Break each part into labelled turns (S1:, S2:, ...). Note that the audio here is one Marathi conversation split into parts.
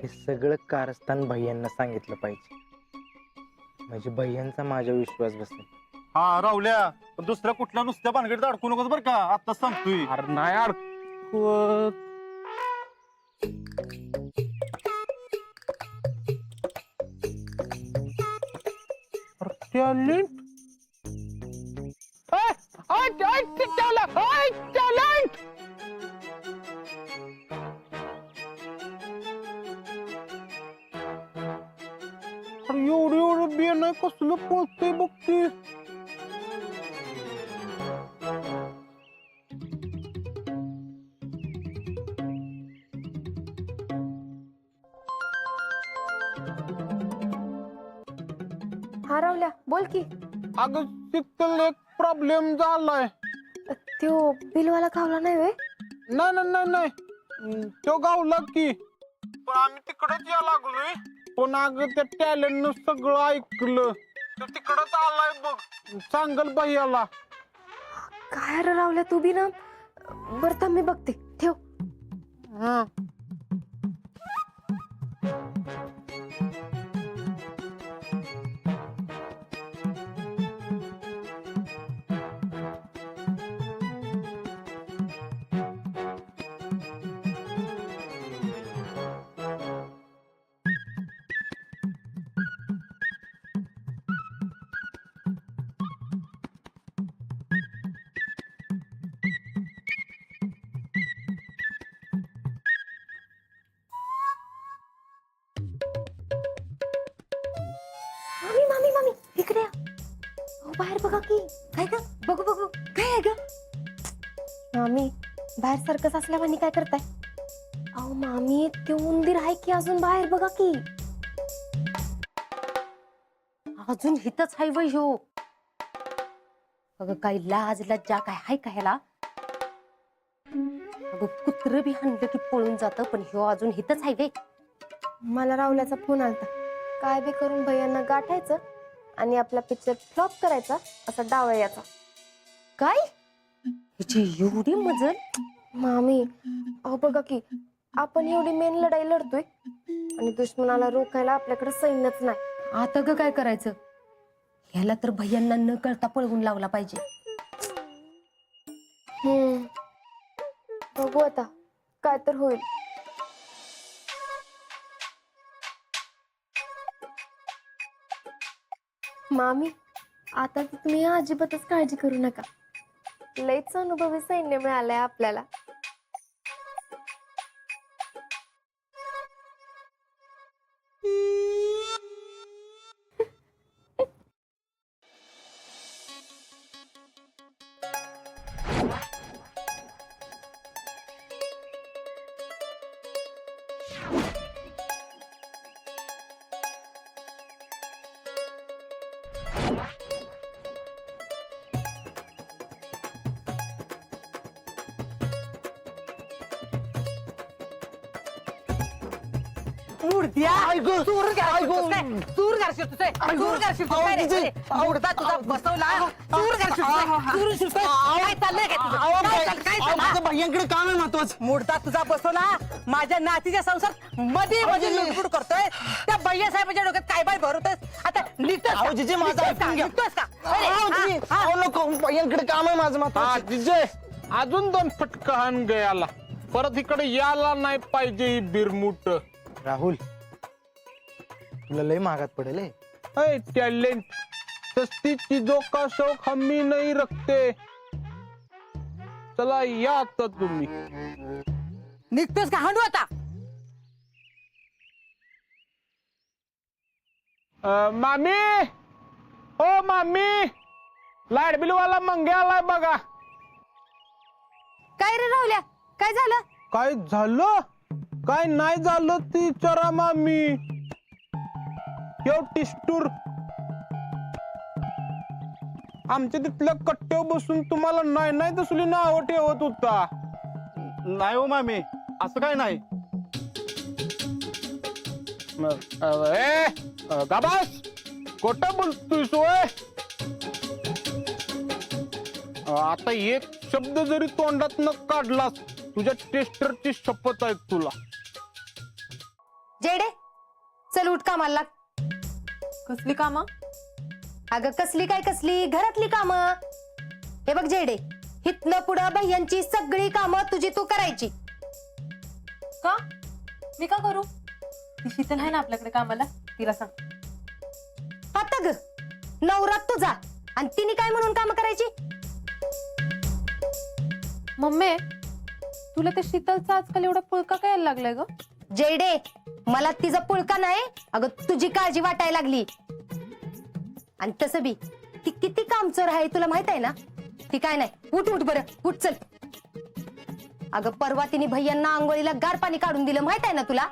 S1: हे सगळं कारस्थान भैयांना सांगितलं पाहिजे, म्हणजे भैयांचा माझ्या विश्वास बसेल.
S2: हा राहुल्या, पण दुसऱ्या कुठल्या नुसत्या भानगडीत अडकू नकोस बरं का, आता सांगतोय.
S3: अरे नाही अडकवत. Talent talent. अरे एवढं एवढं बियाणं आहे, कसलं पोचतंय बघते.
S4: हा राहुल्या, बोल की.
S3: अगं तिथं एक प्रॉब्लेम झालाय.
S4: त्यो बिलवाला खावला नाही वे?
S3: नाही नाही नाही नाही, तो गावला की, पण आम्ही तिकडच या लागलोय. पण अगं त्या टॅलेंटनं सगळं ऐकलं, तो तिकडच आलाय बघ. सांगल भैयाला.
S4: काय रे राहुल्या, तू बी ना. बरं थांब, मी बघते, ठेव.
S3: हा
S4: मामी मामी मामी, इकडे या. अहो, बाहेर बघा की. काय ग? बघू बघू, काय आहे ग? मामी, बाहेर सर्कस असल्यावानी काय करताय? अहो मामी, ते उंदीर आहे की अजून, बाहेर बघा की.
S5: अजून हितच हाय वय ह्यो. अगं काही लाज लज्जा काय हाय का ह्याला? अगं कुत्र बी हाणलं की पळून जातं, पण ह्यो अजून हितच हाय वे.
S4: मला राहुल्याचा फोन आलता. काय बी करून भैयांना गाठायचं आणि आपला पिक्चर फ्लॉप करायचा, असा डाव आहे याचा.
S5: काय हिची एवढी मजल?
S4: मामी, अहो बघा की, आपण एवढी मेन लढाई लढतोय आणि दुश्मनाला रोखायला आपल्याकडे सैन्यच नाही.
S5: आता ग काय करायचं? ह्याला तर भैयांना न कळता पळवून लावला पाहिजे.
S4: बघू आता काय तर होईल. मामी, आता तर तुम्ही अजिबातच काळजी करू नका. लयच अनुभवी सैन्य मिळालंय आपल्याला.
S5: मुर्द्या, चूर घालशील काय? चूर घालशील तुझे, चूर घालशील तू काय रे? मुर्दा तुझा बसवला, चूर घालशील काय? चूर घालशील काय? काय चाललंय काय तुझं? काय चाललंय?
S6: भैयांकडे काम आहे महत्वाचं.
S5: मुर्दा तुझा बसवला, माझ्या नातीच्या संसार मध्ये मध्ये लुटफुट करतोय. त्या भैया साहेबांच्या डोक्यात काय बाय भरतोय? आता
S6: अहो जिजे माझं ऐकून घ्या.
S5: निघतोस का?
S6: अहो नको, भैयांकडे काम आहे माझं
S3: हा
S6: महत्वाचं.
S3: जिजे, अजून 2 फटका हाण गयाला. परत इकडे यायला नाही पाहिजे ही बिरमुट.
S1: राहुल, तुला लय महागात पडेल हे.
S3: टैलेंट सस्ती चीजों का शौक हम ही नहीं रखते. चला या आता तुम्ही.
S5: निघतोस का? हांडू आता.
S3: मामी, ओ मामी, लाईट बिल वाला मंगे आलाय बघा.
S5: काय रे राहुल्या, काय झालं?
S3: काय झालं? काय नाही झालं ती चरा मामी. टिस्टूर आमच्या तिथल्या कट्ट्यावर बसून तुम्हाला नाही नाही तसली नावं ठेवत होता.
S2: नाही हो मामी, असं काय नाही.
S3: गाबास, खोटं बोलतोय सोय. आता एक शब्द जरी तोंडात न काढलास, तुझ्या टेस्टरची शपथ आहे तुला.
S4: जेडे चल उठ कामाला लाग.
S5: कसली कामं?
S4: अगं कसली काय कसली घरातली कामं. हे बघ जेडे, इथनं पुढं भैयांची सगळी कामं तुझी तू करायची.
S5: का? मी का करू? ती शीतल आहे ना आपल्याकडे कामाला, तिला सांग.
S4: आता ग नवरात तुझा आणि तिने काय म्हणून काम करायची.
S5: मम्मी तुला त्या शीतलचा आजकाल एवढा पुळका काय यायला लागलाय ग?
S4: जेडे मला तिचा पुळका नाही, अगं तुझी काळजी वाटायला लागली. आणि तसं बी ती किती कामचोर आहे तुला माहित आहे ना. ती काय नाही, उठ उठ बरं उठ चल. अगं परवा तिने भैयांना आंघोळीला गार पाणी काढून दिलं माहित आहे ना तुला.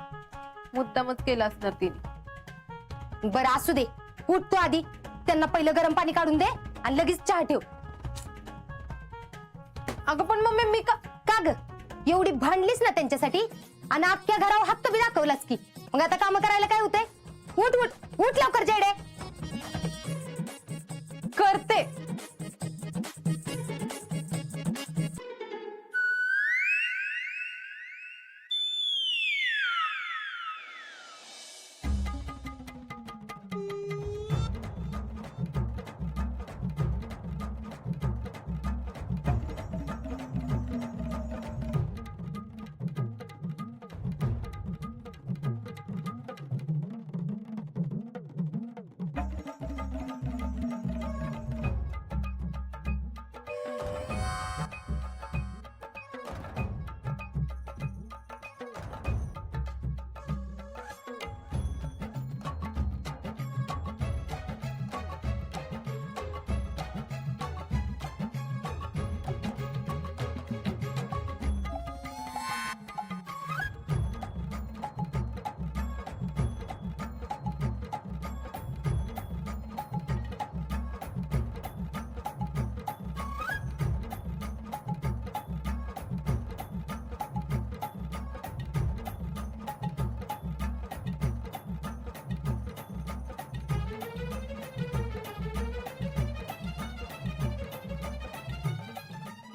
S5: मुद्दामच केला असणार तिने.
S4: बरं असू दे, उठ तू आधी त्यांना पहिलं गरम पाणी काढून दे आणि लगेच चहा ठेव.
S5: अगं पण मम्मी मी
S4: का ग एवढी भांडलीस ना त्यांच्यासाठी आणि अख्ख्या घरावर हक्क बी दाखवलास की मग आता काम करायला काय होतंय. उठ उठ उठ लवकर जेडे.
S5: करते.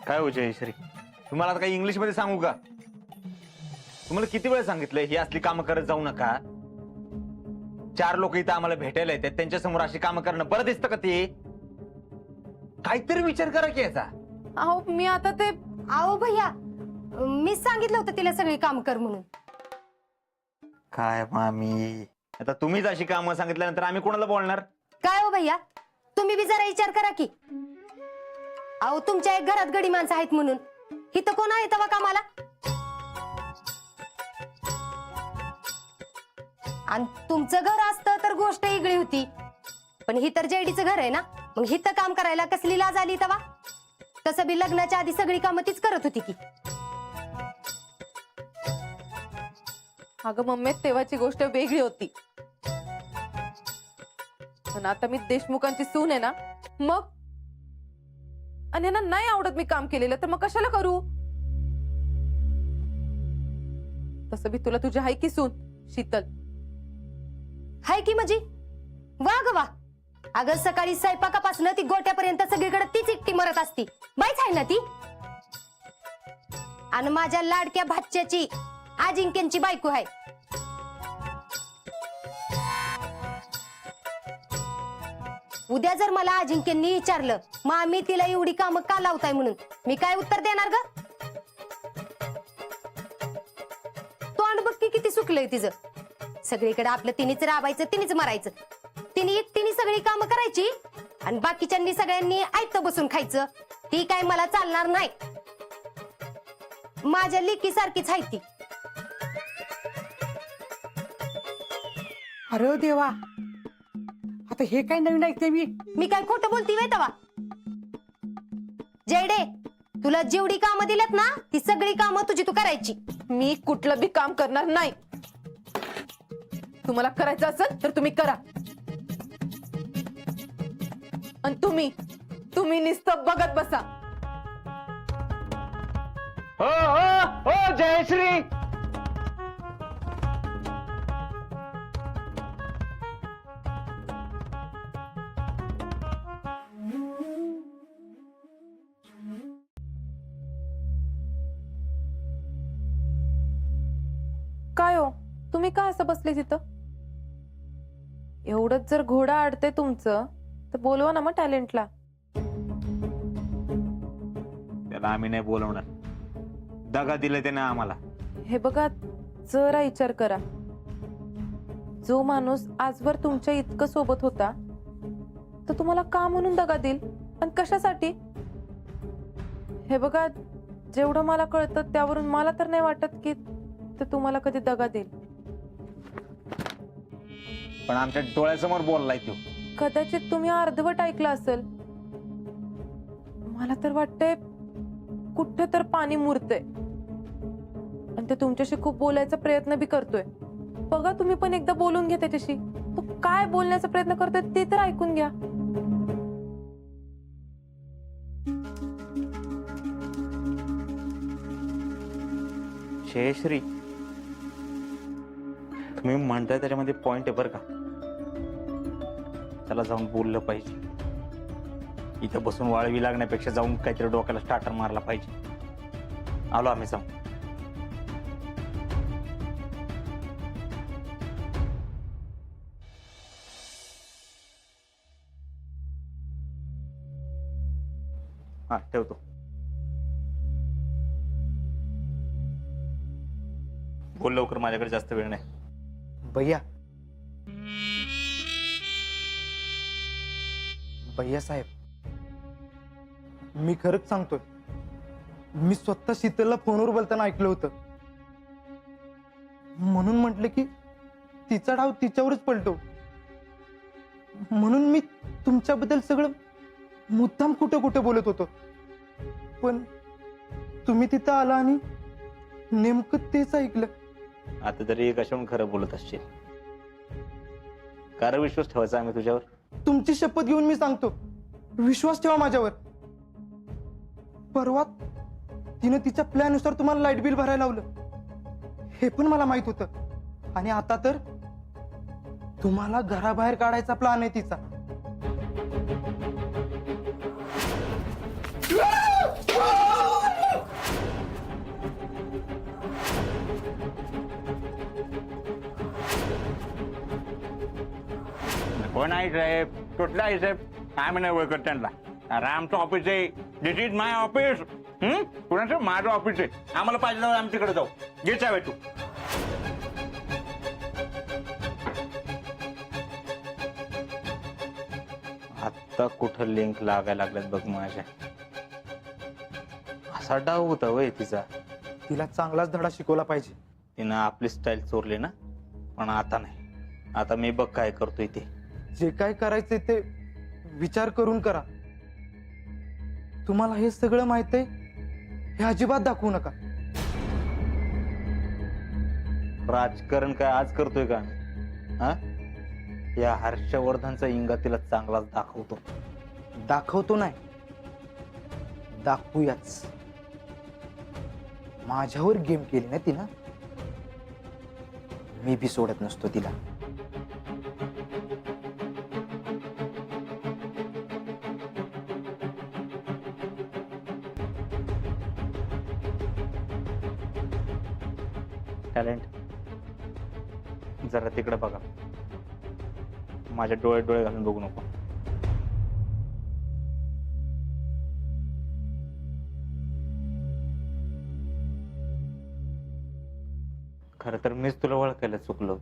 S7: काय हो जयश्री, तुम्हाला आता काही इंग्लिश मध्ये सांगू का? तुम्हाला किती वेळ सांगितलंय ही असली कामं करत जाऊ नका. 4 लोक इथं आम्हाला भेटायला येतात, त्यांच्या समोर अशी कामं करणं बरं दिसतं का? ते काहीतरी विचार करा की याचा.
S5: अहो मी आता ते
S4: आओ भैया मीच सांगितलं होतं तिला सगळी काम कर म्हणून.
S7: काय मामी, आता तुम्हीच अशी कामं सांगितल्यानंतर आम्ही कोणाला बोलणार?
S4: काय हो भैया तुम्ही बी जरा विचार करा की. अहो तुमच्या एक घरात गडी माणसं आहेत म्हणून इथं कोण आहे तेव्हा कामाला. आणि तुमचं घर असतं तर गोष्ट वेगळी होती, पण ही तर जेडीचं घर आहे ना, मग हिथं काम करायला कसली लाज आली तेव्हा. तसं बी लग्नाच्या आधी सगळी कामं तीच करत होती की.
S5: अगं मम्मी तेव्हाची गोष्ट वेगळी होती, पण आता मी देशमुखांची सून आहे ना, मग आणि यांना नाही आवडत मी काम केलेलं तर मग कशाला करू. तसं बी तुला तुझी आहे की सून शीतल.
S4: हाय की म्हणजे वा ग वा. अगं सकाळी स्वयंपाकापासून ती गोट्यापर्यंत सगळीकडे तीच एकटी मरत असती. बाईच आहे ना ती. आणि माझ्या लाडक्या भाच्याची अजिंक्यांची बायको आहे. उद्या जर मला अजिंक्यांनी विचारलं मामी तिला एवढी कामं का लावताय म्हणून, मी काय उत्तर देणार ग. तोंड बघ की किती सुकलंय तिचं. सगळीकडे आपलं तिनेच राबायचं तिनेच मरायचं. तिने एकटीने सगळी कामं करायची आणि बाकीच्यांनी सगळ्यांनी ऐकतं बसून खायचं. ती काय मला चालणार नाही. माझ्या लेकी सारखीच आहे ती.
S8: अरे देवा, आता हे काय नवीन ऐकते मी.
S4: मी काय खोटं बोलती वय तवा. जयडे तुला जेवढी कामं दिलेत ना ती सगळी कामं तुझी तू करायची.
S5: मी कुठलं बी काम करणार नाही. तुम्हाला करायचं असेल तर तुम्ही करा, आणि तुम्ही नुसतं बघत बसा.
S6: हो हो हो जयश्री.
S5: काय हो
S9: तुम्ही का असं बसले तिथं? एवढंच जर घोडा अडते तुमचं तर बोलवा ना मग टॅलेंटला.
S7: त्याला आम्ही नाही बोलवणार. दगा दिला त्याने आम्हाला.
S9: हे बघा, जरा विचार करा. जो माणूस आजवर तुमच्या इतकं सोबत होता तर तुम्हाला का म्हणून दगा देईल आणि कशासाठी? हे बघा, जेवढं मला कळतं त्यावरून मला तर नाही वाटत की ते तुम्हाला कधी दगा देईल.
S7: पण आमच्या डोळ्यासमोर बोललाय तो.
S9: कदाचित तुम्ही अर्धवट ऐकलं असेल. मला तर वाटतंय कुठे तर पाणी मुरतंय आणि ते तुमच्याशी खूप बोलायचा प्रयत्न बी करतोय. बघा, तुम्ही पण एकदा बोलून घ्या त्याच्याशी. तो काय बोलण्याचा प्रयत्न करतोय ते तर ऐकून घ्या.
S7: जयश्री, तुम्ही म्हणताय त्याच्यामध्ये पॉइंट आहे बरं का. त्याला जाऊन बोललं पाहिजे. इथं बसून वाळवी लागण्यापेक्षा जाऊन काहीतरी डोक्याला स्टार्टर मारला पाहिजे. आलो आम्ही जाऊन. हा, ठेवतो. बोल लवकर, माझ्याकडे जास्त वेळ नाही.
S1: भैया, भैया साहेब, मी खरंच सांगतोय, मी स्वतः शीतलला फोनवर बोलताना ऐकलं होतं. म्हणून म्हटलं की तिचा डाव तिच्यावरच पलटो. म्हणून मी तुमच्याबद्दल सगळं मुद्दाम कुठं कुठं बोलत होतो. पण तुम्ही तिथं आला आणि नेमकं तेच ऐकलं.
S7: आता तरी कशाहून खरं बोलत असशील. कारण विश्वास ठेवायचा आम्ही तुझ्यावर.
S1: तुमची शपथ घेऊन मी सांगतो, विश्वास ठेवा माझ्यावर. परवा तिनं तिच्या प्लॅननुसार तुम्हाला लाईट बिल भरायला लावलं, हे पण मला माहित होतं. आणि आता तर तुम्हाला घराबाहेर काढायचा प्लॅन आहे तिचा.
S7: कोण आहे साहेब? कुठला आहे साहेब? आम्ही नाही ओळखत त्यांना. अरे आमचं ऑफिस आहे. दिस इज माय ऑफिस. कुणाचं? माझं ऑफिस आहे. आम्हाला पाहिजे आम्ही तिकडे जाऊ. घे चावे तू. आता कुठं लिंक लागायला लागल्यात बघ माझ्या. असा डाव होता वय तिचा.
S1: तिला चांगलाच धडा शिकवला पाहिजे.
S7: तिनं आपली स्टाईल चोरली ना, पण आता नाही. आता मी बघ काय करतोय ते.
S1: जे काय करायचंय ते विचार करून करा. तुम्हाला हे सगळं माहित आहे हे अजिबात दाखवू नका.
S7: राजकारण काय आज करतोय का? हा, या हर्षवर्धनचा इंगा तिला चांगलाच दाखवतो.
S1: दाखवतो नाही, दाखवूयाच. माझ्यावर गेम केली ना तिनं, मी बी सोडत नसतो तिला.
S7: टॅलेंट, जरा तिकडे बघा. माझ्या डोळे डोळे घालून बघू नको. खर तर मीच तुला ओळखायला चुकलो.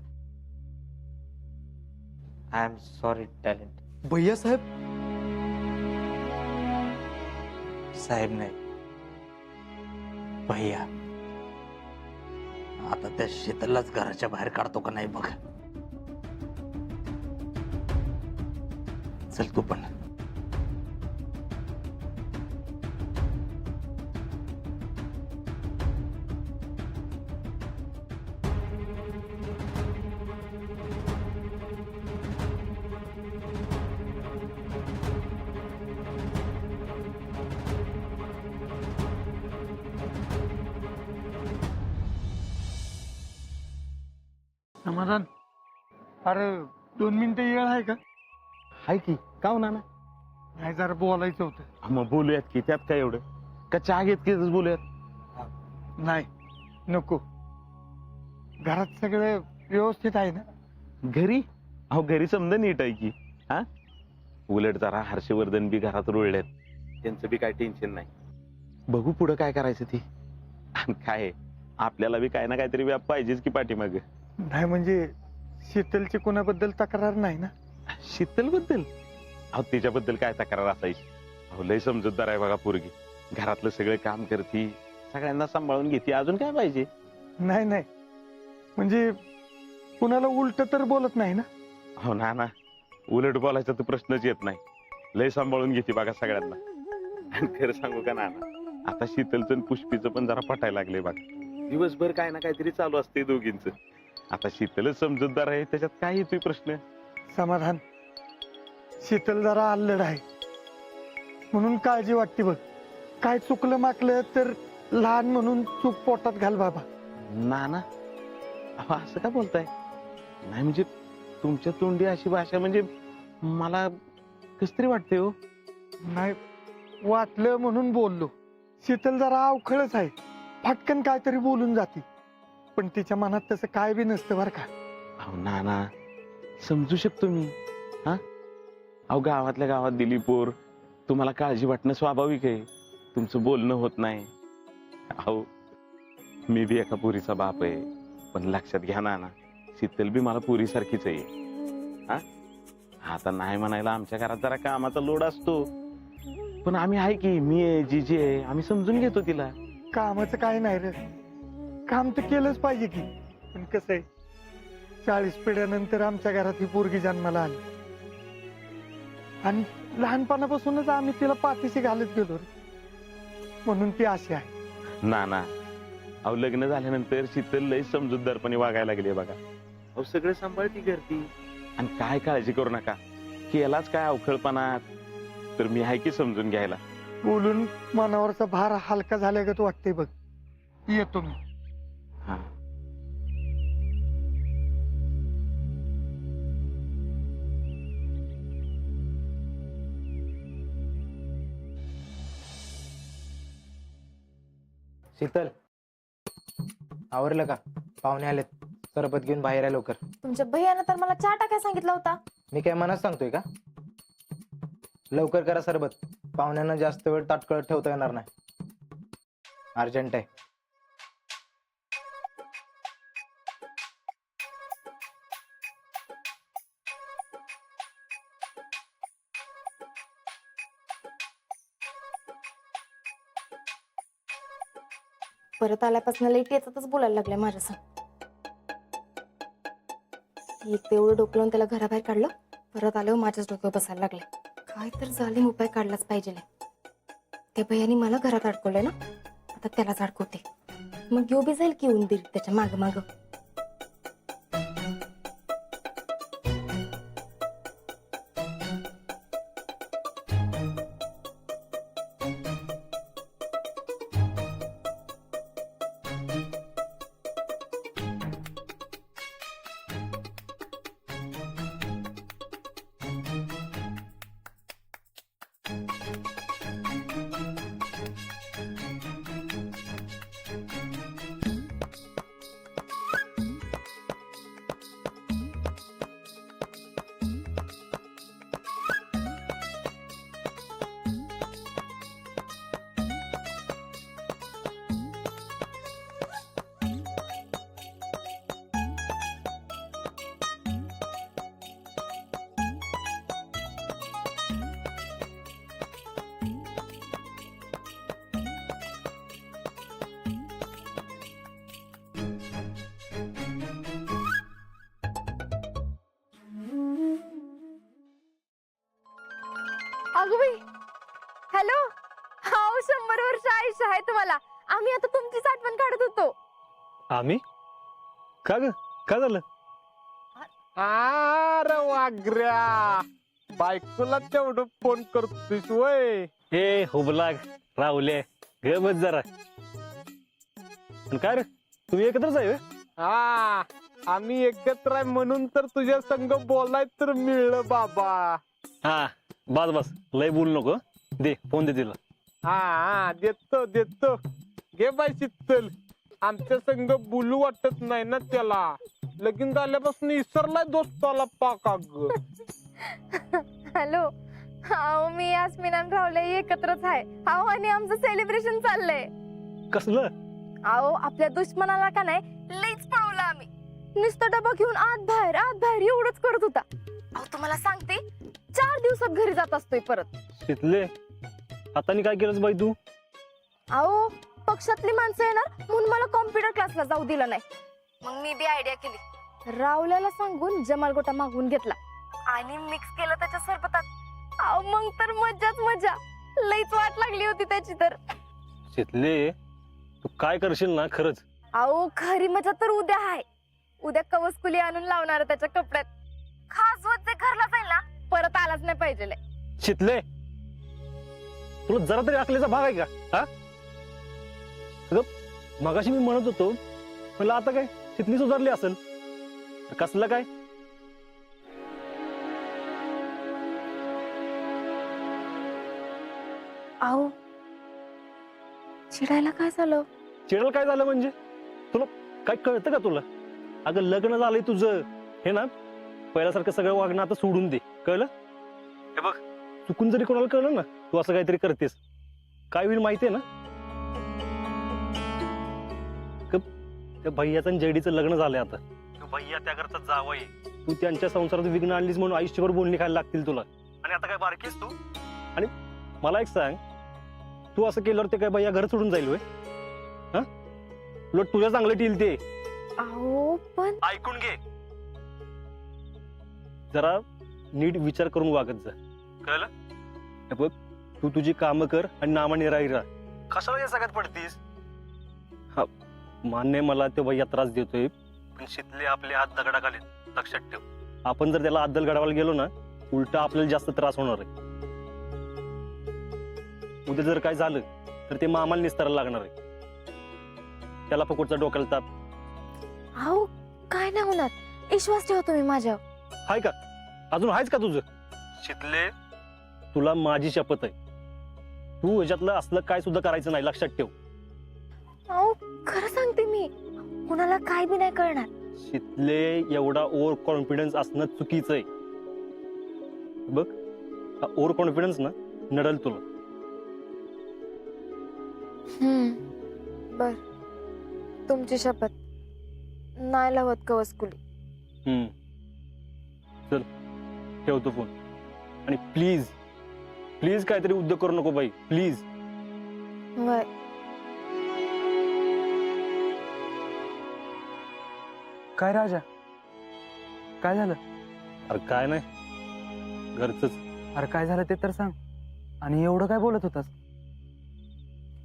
S7: I am sorry talent.
S1: भैया साहेब.
S7: साहेब नाही, भैया. आता त्या शीतललाच घराच्या बाहेर काढतो का नाही बघ. चल तू पण.
S3: समाधान, अरे 2 मिनिटं वेळ आहे का?
S2: हाय की, का होणार ना?
S3: नाही, जरा बोलायचं होतं.
S2: मग बोलूयात की, त्यात काय एवढं? का चहा घेत घेतच बोलूयात?
S3: नाही, नको. घरात सगळे व्यवस्थित आहे ना?
S6: घरी अहो घरी समजा नीट आहे की. हा उलट जरा हर्षवर्धन बी घरात रुळलेत, त्यांचं बी काय टेन्शन नाही. बघू पुढं काय करायचं ते. आणि काय आहे, आपल्याला बी काय ना काहीतरी व्याप पाहिजेच की पाठीमाग.
S3: नाही म्हणजे शीतलची कोणाबद्दल तक्रार नाही ना?
S6: शीतल बद्दल अहो तिच्याबद्दल काय तक्रार असायची. अहो लय समजूतदार आहे बघा पोरगी. घरातलं सगळं काम करती, सगळ्यांना सांभाळून घेते, अजून काय पाहिजे.
S3: नाही नाही म्हणजे कुणाला उलट तर बोलत नाही ना?
S6: हो ना, उलट बोलायचा तर प्रश्नच येत नाही. लय सांभाळून घेते बघा सगळ्यांना. आणि खरं सांगू का नाना, आता शीतलचं आणि पुष्पीचं पण जरा पटायला लागले बघा. दिवसभर काय ना काहीतरी चालू असते दोघींच. आता शीतलच समजूतदार आहे, त्याच्यात काय येतोय प्रश्न.
S3: समाधान, शीतल जरा अल्लड आहे म्हणून काळजी वाटते बघ. काय चुकलं माकलं तर लहान म्हणून चूक पोटात घाल बाबा.
S6: नाना अहो असं का बोलताय? नाही म्हणजे तुमच्या तोंडी अशी भाषा म्हणजे मला कस तरी वाटते हो.
S3: नाही वाटलं म्हणून बोललो. शीतल जरा अवखळच आहे, फटकन काहीतरी बोलून जाते, पण तिच्या मनात तसं काय बी नसतं बरं का.
S6: अहो नाना समजू शकतो मी. हा अहो गावातल्या गावात दिली पोर, तुम्हाला काळजी वाटणं स्वाभाविक आहे. तुमचं बोलणं होत नाही. अहो मी बी एका पुरीचा बाप आहे, पण लक्षात घ्या ना, शीतल बी मला पुरीसारखीच आहे. हा आता नाही म्हणायला आमच्या घरात जरा कामाचा लोड असतो, पण आम्ही आहे की, मी आहे, जीजी आहे, आम्ही समजून घेतो तिला.
S3: कामाचं काय नाही रे, काम तर केलंच पाहिजे की. पण कसं आहे, 40 पिढ्यानंतर आमच्या घरात ही पोरगी जन्माला आली आणि लहानपणापासूनच आम्ही तिला पाठीशी घालत गेलो रे, म्हणून ती अशी आहे.
S6: नाना अहो लग्न झाल्यानंतर शीतल लय समजूतदारपणे वागायला लागली बघा. अहो सगळं सांभाळती करती, आणि काय काळजी करू नका. केलाच काय अवखळपणात तर मी आहे की समजून घ्यायला.
S3: बोलून मनावरचा भार हलका झाल्यागत वाटते बघ. येतो मी.
S6: हा
S1: शीतल, आवरलं का? पाहुणे आलेत, सरबत घेऊन बाहेर आहे लवकर.
S4: तुमच्या भैयानं तर मला चहा टाकायला सांगितला होता.
S1: मी काय मनात सांगतोय का? लवकर करा सरबत, पाहुण्यांना जास्त वेळ ताटकळत ठेवता येणार नाही. अर्जंट आहे.
S4: परत आल्यापासून लेट येतातच बोलायला लागलाय माझ्यासंग. एक तेवढं डोकलं त्याला घराबाहेर काढलं, परत आल्यावर माझ्याच डोक्यावर बसायला लागले. काय तर जालीम उपाय काढलाच पाहिजे. त्या भैयानी मला घरात अडकवलंय ना, आता त्यालाच अडकवते. मग यो बी जाईल की उंदीर त्याच्या माग माग.
S9: अगं बाई, हॅलो. हाव 100 वर्ष आयुष्य आहे तुम्हाला. आम्ही आता तुमचीच आठवण काढत होतो.
S3: आम्ही का ग, काय झालं? अरे वागऱ्या, बायकोला तेवढं फोन करतोस वय?
S10: हे हुबलाग राहुले ग बस जरा. काय रे, तुम्ही एकत्रच आहे?
S3: हा आम्ही एकत्र आहे म्हणून तर तुझ्या संग बोलाय तर मिळलं बाबा.
S10: हा बस बस, लय बोलू नको. दे फोन दे तिला.
S3: हा देतो देतो. घे बाय शीतल, आमच्या संग बोलू वाटत नाही ना त्याला. लगीन झाल्यापासून इसरलाय दोस्ताला पाका ग.
S4: हॅलो. अहो मी यास्मिन आणि राहुल्या एकत्रच आहे. अहो आणि आमचं सेलिब्रेशन चाललंय.
S10: कसलं?
S4: अहो आपल्या दुश्मनाला का नाही लईच पळवलं आम्ही. नुसतं डबा घेऊन आत बाहेर एवढंच करत होता. अहो तुम्हाला सांगते 4 दिवसात घरी जात असतोय परत.
S10: शितले, आता काय केलंस बाई तू?
S4: अहो पक्षातली माणसं येणार म्हणून मला कॉम्प्युटर क्लासला जाऊ दिलं नाही. मग मी बी आयडिया केली. रावल्याला सांगून जमाल गोटा मागवून घेतला आणि मिक्स केलं त्याच्या सरबतात. अहो मग तर मजाच मजा. लईच वाट लागली होती त्याची तर.
S10: शितले, तू काय करशील ना खरंच?
S4: अहो खरी मजा तर उद्या आहे. उद्या कवचकुली आणून लावणार त्याच्या कपड्यात. खास जे घरला जाईल ना परत आलाच नाही पाहिजे.
S10: शितले, तुला जरा तरी अकलेचा भाग आहे का? हा अगं, मगाशी मी म्हणत होतो म्हणलं आता काय शितली सुधारली असेल. कसलं काय?
S4: अहो चिडायला काय झालं?
S10: चिडल काय झालं म्हणजे? तुला काय कळतं का तुला? अगं लग्न झालंय तुझं, हे ना पहिल्यासारखं सगळं वागणं आता सोडून दे, कळलं? हे बघ, चुकून जरी कोणाला कळलं ना तू असं काहीतरी करतेस, काय होईल माहितीये ना? त्या भैयाचं आणि जयडीचं लग्न झालंय आता. भैया त्या करता जावई, तू त्यांच्या संसारात विघ्न आणलीस म्हणून आयुष्यभर बोलणी खायला लागतील तुला. आणि आता काय बारकीस तू? आणि मला एक सांग, तू असं केल्यावर ते काय भैया घर सोडून जाईल होय? हा, उलट तुझ्या चांगलं टील ते.
S4: अहो पण
S10: ऐकून घे, जरा नीट विचार करून वागत जा, कळलं? हे बघ, तू तुझी कामं कर आणि नामानिराई राहा. कशाला या सगळ्यात पडतीस? हा, मान्य आहे मला तो भैया त्रास देतोय, पण शितले आपले हात दगडाखाली, लक्षात ठेव. आपण जर त्याला अद्दल घडवायला गेलो ना, उलट आपल्याला जास्त त्रास होणार आहे. उद्या जर काय झालं तर ते मामाला निस्तारायला लागणार आहे. त्याला फकोटचा डोक्याला ताप.
S4: अहो काय नाही होणार. विश्वास ठेवा तुम्ही माझ्यावर.
S10: हाय का? अजून आहेच का तुझं? शितले, तुला माझी शपथ आहे, तू ह्याच्यातलं असलं काय सुद्धा करायचं नाही, लक्षात ठेव.
S4: अहो खरं सांगते मी, कुणाला काय बी नाही कळणार.
S10: शितले, एवढा ओव्हर कॉन्फिडन्स असणं चुकीचं आहे. बघ, हा ओव्हर कॉन्फिडन्स ना नडल तुला.
S4: बर, तुमची शपथ. नाही लावत कवचकुली.
S10: चल, ठेवतो फोन. आणि प्लीज प्लीज काहीतरी उद्योग करू नको बाई, प्लीज.
S4: वय
S1: काय राजा, काय झालं?
S10: अरे काय नाही, घरचंच.
S1: अरे काय झालं ते तर सांग. आणि एवढं काय बोलत होतास?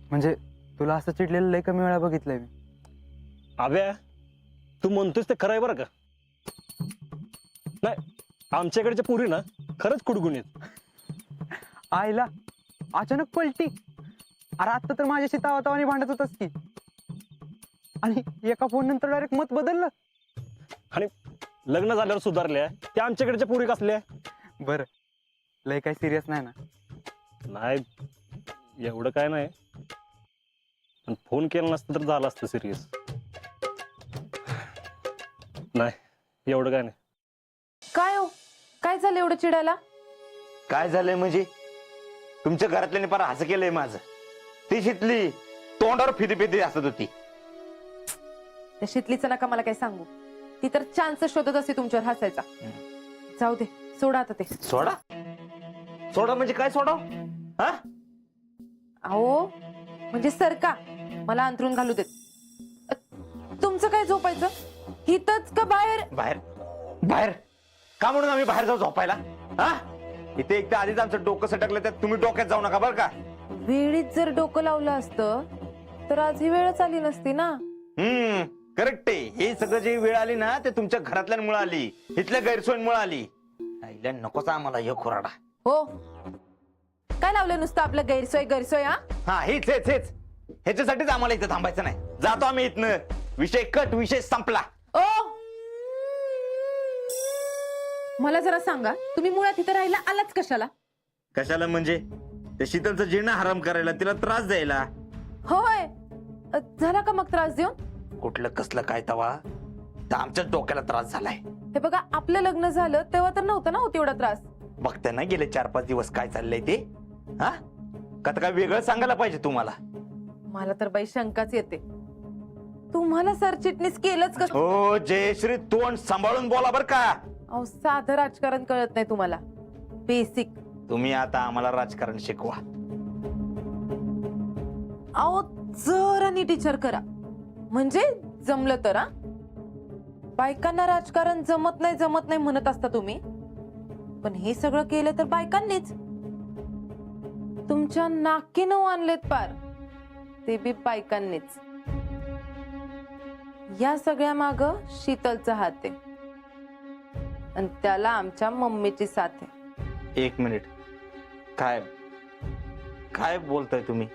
S1: म्हणजे तुला असं चिडलेलं लय कमी वेळा बघितलंय मी.
S10: अबे, तू म्हणतोस ते खरं आहे बरं का? नाही, आमच्याकडच्या पुरी ना खरंच कुडगुणीत.
S1: आईला अचानक पलटी. अरे आता तर माझ्याशी तावातावानी भांडत होतास की, आणि एका फोन नंतर डायरेक्ट मत बदललं.
S10: आणि लग्न झाल्यावर सुधारल्या त्या आमच्याकडच्या पुरी कसल्या?
S1: बरं, लय काय सिरियस नाही ना?
S10: नाही, एवढं काय नाही, पण फोन केला नसतं तर झालं असतं सिरियस. नाही, एवढं काय नाही.
S9: काय हो, काय झालं एवढं चिडायला?
S7: काय झालंय म्हणजे? तुमच्या घरातल्याने पार हसं केलंय माझं. ती शितली तोंडावर फिदी फिदी हसत होती.
S9: त्या शितलीचं नका मला काय सांगू. ती तर चान्स शोधत असते तुमच्यावर हसायचा. जाऊ दे, सोडा आता ते.
S7: सोडा? सोडा म्हणजे काय सोडा? हा,
S9: अहो म्हणजे सरका, मला अंतरून घालू देत. तुमचं काय झोपायचं हितच का बाहेर?
S7: बाहेर बाहेर का म्हणून आम्ही बाहेर जाऊ झोपायला? हा, इथे एक तर आधीच आमचं डोकं सटकलं, त्यात तुम्ही डोक्यात जाऊ नका बरं का.
S9: वेळीत जर डोकं लावलं असतं तर आज ही वेळच आली नसती ना.
S7: करेक्ट आहे. हे सगळं जे वेळ आली ना ते तुमच्या घरातल्यांमुळे आली, इथल्या गैरसोयीमुळे आली. आईला नकोच आम्हाला हे खोराडा.
S9: हो, काय लावलं नुसतं आपलं गैरसोय गैरसोय?
S7: हा, हेच हेच हेच ह्याच्यासाठीच आम्हाला इथं थांबायचं नाही. जातो आम्ही इथनं. विषय कट, विषय संपला.
S9: ओ, मला जरा सांगा, तुम्ही मुळात इथं राहायला आलाच कशाला?
S7: कशाला म्हणजे? त्या शीतलचं जीर्ण हराम करायला, तिला त्रास द्यायला.
S9: होय, झाला का मग त्रास देऊन?
S7: कुठलं कसलं काय तवा? तर आमच्याच डोक्याला त्रास झालाय.
S9: हे बघा, आपलं लग्न झालं तेव्हा तर नव्हता ना होत एवढा त्रास.
S7: बघते ना गेले 4-5 दिवस काय चाललंय ते. हा का तर काय वेगळं सांगायला पाहिजे तुम्हाला.
S9: मला तर बाई शंकाच येते, तुम्हाला सरचिटणीस केलंच कसं?
S7: हो जयश्री, तोंड सांभाळून बोला बर का.
S9: अहो, साधं राजकारण कळत नाही तुम्हाला, बेसिक.
S7: तुम्ही आता आम्हाला राजकारण शिकवा.
S9: अहो, जरा नीट विचार करा, म्हणजे जमलं तर. हा, बायकांना राजकारण जमत नाही म्हणत असता तुम्ही, पण हे सगळं केलं तर बायकांनीच. तुमच्या नाकीनं आणलेत पार, ते बी बायकांनीच. या सगळ्या माग शीतलचा हात आहे आणि त्याला आमच्या मम्मीची साथ आहे.
S7: 1 मिनिट, काय काय बोलताय तुम्ही?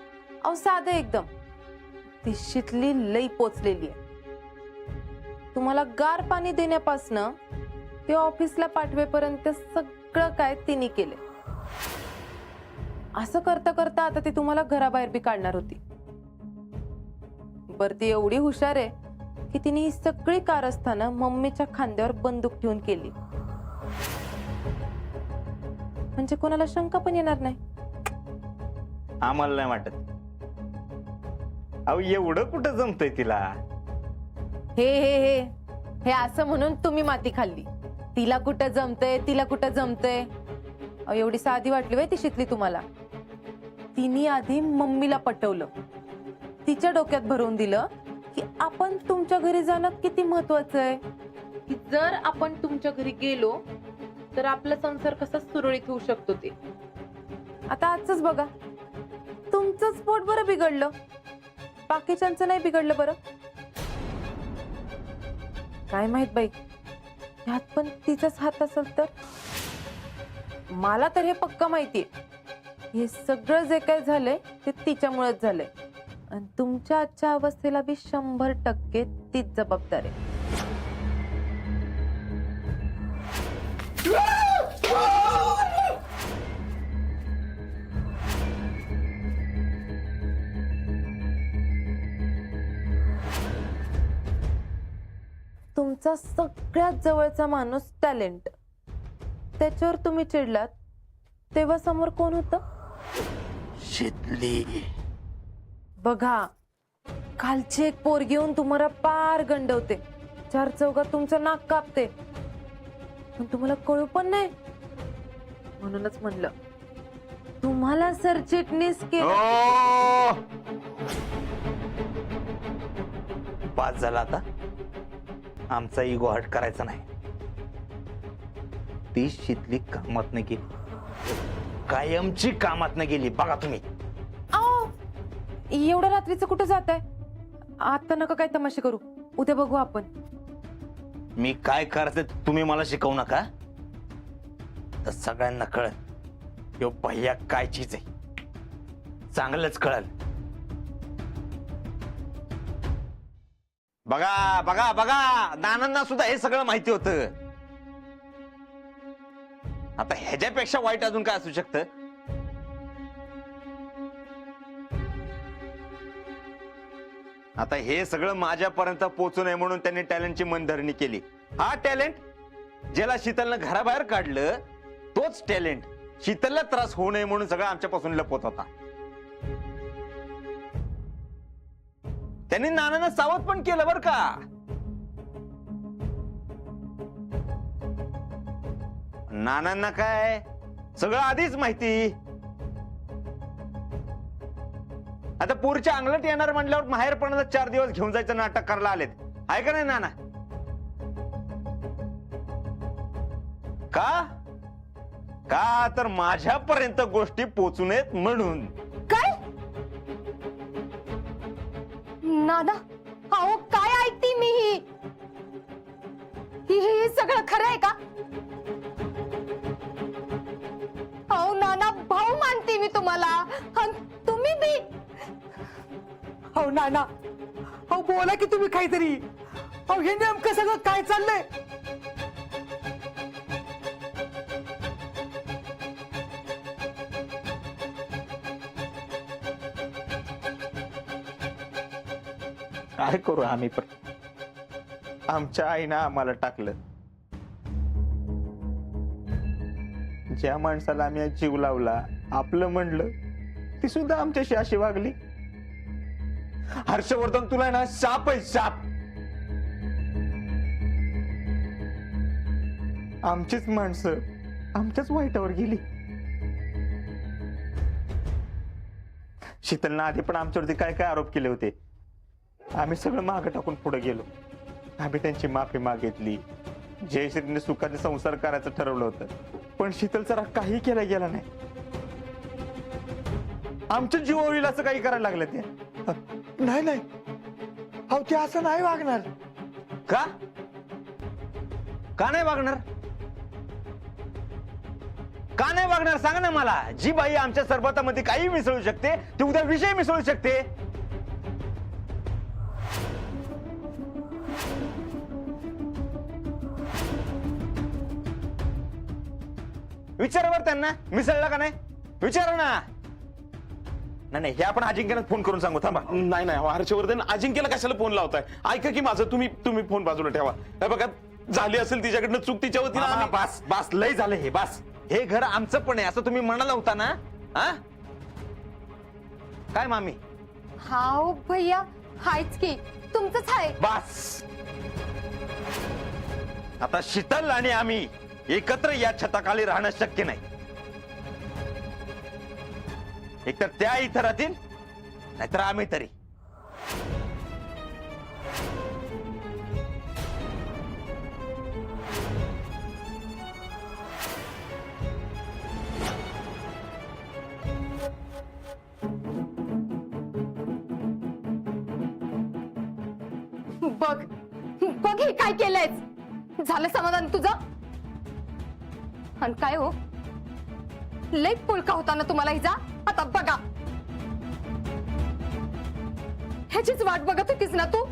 S9: अहो, साधं एकदम. ती शीतली लई पोचलेली आहे. तुम्हाला गार पाणी देण्यापासनं ते ऑफिसला पाठवेपर्यंत सगळं काय तिने केले. असं करता करता आता ती तुम्हाला घराबाहेर बी काढणार होती. बर, ती एवढी हुशार आहे की तिने ही सगळी कारस्थानं मम्मीच्या खांद्यावर बंदूक ठेवून केली, म्हणजे कोणाला शंका पण येणार नाही.
S7: आम्हाला नाही वाटत. अहो, एवढं कुठं जमतंय तिला?
S9: हे हे हे हे असं म्हणून तुम्ही माती खाल्ली. तिला कुठं जमतंय, तिला कुठं जमतंय. अहो, एवढी साधी वाटली वय ती शीतली तुम्हाला? तिने आधी मम्मीला पटवलं, तिच्या डोक्यात भरवून दिलं की आपण तुमच्या घरी जाणं किती महत्वाचं आहे, की जर आपण तुमच्या घरी गेलो तर आपला संसार कसा सुरळीत होऊ शकतो ते. आता आजच बघा, तुमचंच पोट बरं बिघडलं, बाकीच्यांचं नाही बिघडलं बरं. काय माहित बाई, ह्यात पण तिचाच हात असेल तर. मला तर हे पक्का माहितीये, हे सगळं जे काय झालंय ते तिच्यामुळेच झालंय आणि तुमच्या आजच्या अवस्थेला बी 100% तीच जबाबदार आहे. तुमचा सगळ्यात जवळचा माणूस टॅलेंट, त्याच्यावर तुम्ही चिडलात तेव्हा समोर कोण होतं?
S7: शीतली.
S9: बघा, खालची एक पोरगी येऊन तुम्हाला पार गंडवते, 4 चौघात तुमचं नाक कापते, पण तुम्हाला कळू पण नाही. म्हणूनच म्हणलं तुम्हाला सरचिटणीस केलं.
S7: पास झाला आता. आमचा इगो हट करायचा नाही. ती शीतली कामात नाही गेली, कायमची कामात नाही गेली. बघा तुम्ही.
S9: अहो, एवढ्या रात्रीचं कुठं जात आहे? आता नका काय तमाशे करू, उद्या बघू आपण.
S7: मी काय करायचं तुम्ही मला शिकवू नका. तर सगळ्यांना कळल यो भैया काय चीज आहे, चांगलंच कळल. बघा बघा बघा, नानांना सुद्धा हे सगळं माहिती होतं. आता ह्याच्यापेक्षा वाईट अजून काय असू शकतं? आता हे सगळं माझ्यापर्यंत पोहोचू नये म्हणून त्यांनी टॅलेंटची मनधरणी केली. हा टॅलेंट ज्याला शीतलनं घराबाहेर काढलं, तोच टॅलेंट शीतलला त्रास होऊ नये म्हणून सगळं आमच्यापासून लपवत होता. त्यांनी नानांना सावध पण केलं बर का. नानांना काय सगळं आधीच माहिती. आता पोरीच्या अंगलट येणार म्हणल्यावर माहेरपणाला 4 दिवस घेऊन जायचं नाटक करायला आलेत. आहे का नाही नाना? का का तर माझ्यापर्यंत गोष्टी पोचू नयेत म्हणून.
S4: काय नाना, अहो काय ऐकते मी? ही सगळं खरं आहे का? अहो नाना, भाऊ मानते मी तुम्हाला, आणि तुम्ही बी.
S8: हो नाना, अहो बोला की तुम्ही काहीतरी. अहो हे नेमकं सगळं काय चाललंय?
S7: काय करू आम्ही पण? आमच्या आईनं आम्हाला टाकलं. ज्या माणसाला आम्ही आज जीव लावला, आपलं म्हणलं, ती सुद्धा आमच्याशी अशी वागली. हर्षवर्धन, तुला आहे ना शाप आहे, शाप. आमचीच माणसं आमच्याच वाईटावर गेली. शीतलनं आधी पण आमच्यावरती काय काय आरोप केले होते. आम्ही सगळं मागं टाकून पुढे गेलो. आम्ही त्यांची माफी मागितली. जयश्रीने सुखाने संसार करायचं ठरवलं होतं, पण शीतलचा राग काही केला गेला नाही. आमच्या जीवावरील असं काही करायला लागलं ते.
S3: नाही नाही, अहो ते असं नाही वागणार.
S7: का नाही वागणार? का नाही वागणार सांग ना मला. जी बाई आमच्या सरबतामध्ये काही मिसळू शकते, ती उद्या विषय मिसळू शकते. विचारा बरं त्यांना, मिसळला का नाही, विचारा ना. नाही हे आपण अजिंक्यला फोन करून सांगू. थांबा.
S6: नाही नाही हर्षवर्धन, अजिंक्यला कशाला फोन लावताय? ऐका की माझं, तुम्ही फोन बाजूला ठेवा. हे बघा, झाली असेल तिच्याकडनं चूक, तिच्या वतीनं
S7: मामा,
S6: आम्ही-
S7: बस बस, लय झालं हे, बस. हे घर आमचं पण आहे असं तुम्ही म्हणाला होता ना. हा काय मामी?
S4: हाव भैया, हायच की, तुमचंच आहे.
S7: बस. आता शीतल आणि आम्ही एकत्र या छताखाली राहणं शक्य नाही. एकतर त्या इथं राहतील, नाहीतर आम्ही तरी.
S4: बघ बघ हे काय केलंयस. झालं समाधान तुझं? आणि काय हो, लई पुळका होता ना तुम्हाला हिचा. आता बघा, ह्याचीच वाट बघत होतीस ना तू.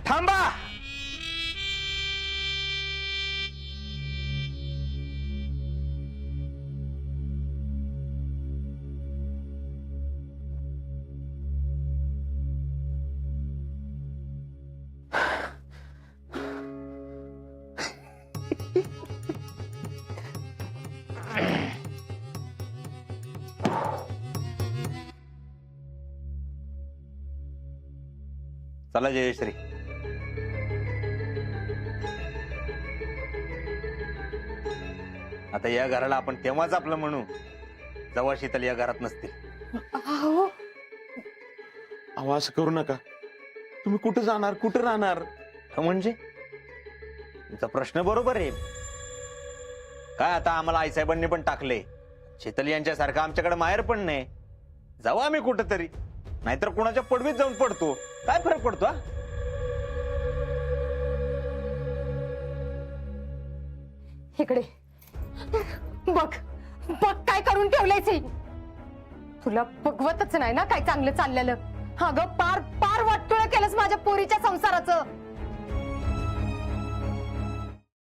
S7: थांबा. चला जयश्री. आता या घराला आपण तेव्हाच आपलं म्हणू जेव्हा शीतल या घरात नसतील.
S4: अहो,
S6: अहो असं करू नका. तुम्ही कुठं जाणार, कुठं राहणार?
S7: म्हणजे तुमचा प्रश्न बरोबर आहे. काय आता आम्हाला आईसाहेबांनी पण टाकले. शीतल यांच्यासारखं आमच्याकडे माहेर पण नाही. जाऊ आम्ही कुठं तरी, नाहीतर कुणाच्या पडवीत जाऊन पडतो. काय फरक पडतो?
S4: इकडे बघ बघ काय करून ठेवलंयस हे. तुला बघवतच नाही ना काय चांगलं चाललेलं. हा ग, पार पार वाटोळं केलंस माझ्या पोरीच्या संसाराचं.